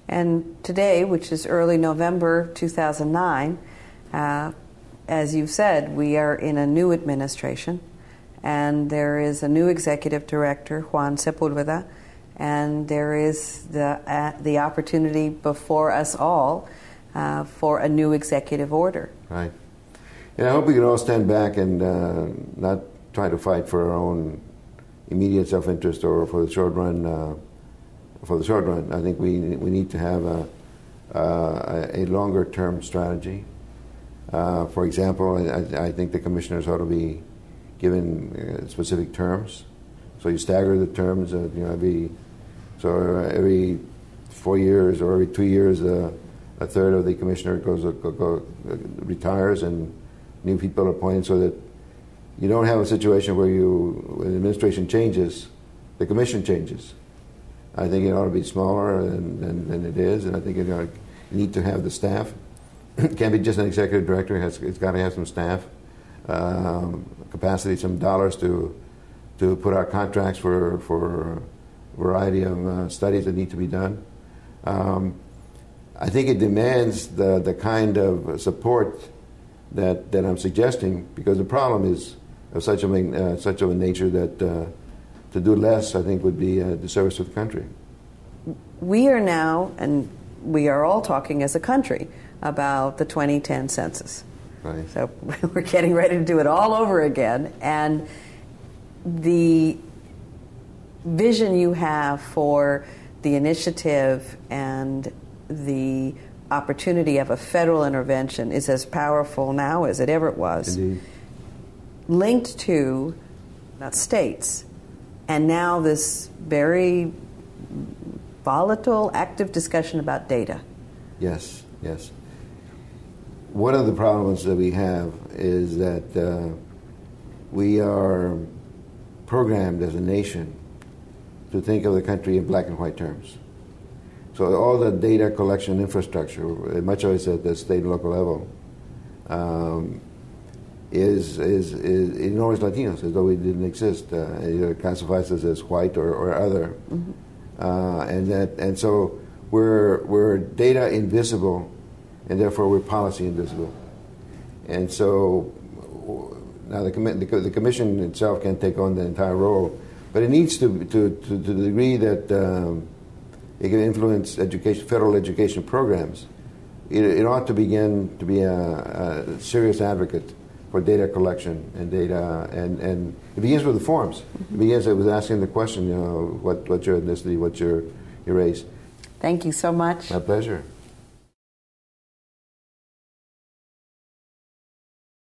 And today, which is early November 2009, as you've said, we are in a new administration, and there is a new executive director, Juan Sepulveda, and there is the opportunity before us all for a new executive order. Right. And I hope we can all stand back and not try to fight for our own immediate self-interest or for the short run. I think we need to have a longer-term strategy. For example, I think the commissioners ought to be given specific terms. So you stagger the terms. Every 4 years or every 2 years, a third of the commissioner retires and new people are appointed, so that you don't have a situation where when the administration changes, the commission changes. I think it ought to be smaller than it is, and I think you need to have the staff. It can't be just an executive director. It's got to have some staff capacity, some dollars to put out contracts for a variety of studies that need to be done. I think it demands the kind of support that I'm suggesting, because the problem is of such of a nature that to do less, I think, would be a disservice to the country. We are now, and we are all talking as a country about the 2010 census. Right. So we're getting ready to do it all over again, and the vision you have for the initiative and the opportunity of a federal intervention is as powerful now as it ever was. Indeed. Linked to not states, and now this very volatile, active discussion about data. Yes, yes. One of the problems that we have is that we are programmed as a nation to think of the country in black and white terms. So all the data collection infrastructure, much of it at the state and local level, is ignores Latinos as though we didn't exist. It classifies us as white or other, and so we're data invisible, and therefore we're policy invisible. And so now the commission itself can't take on the entire role, but it needs to the degree that it can influence federal education programs. It ought to begin to be a serious advocate for data collection and data, and it begins with the forms. It begins with asking the question, what's your ethnicity, what's your race. Thank you so much. My pleasure.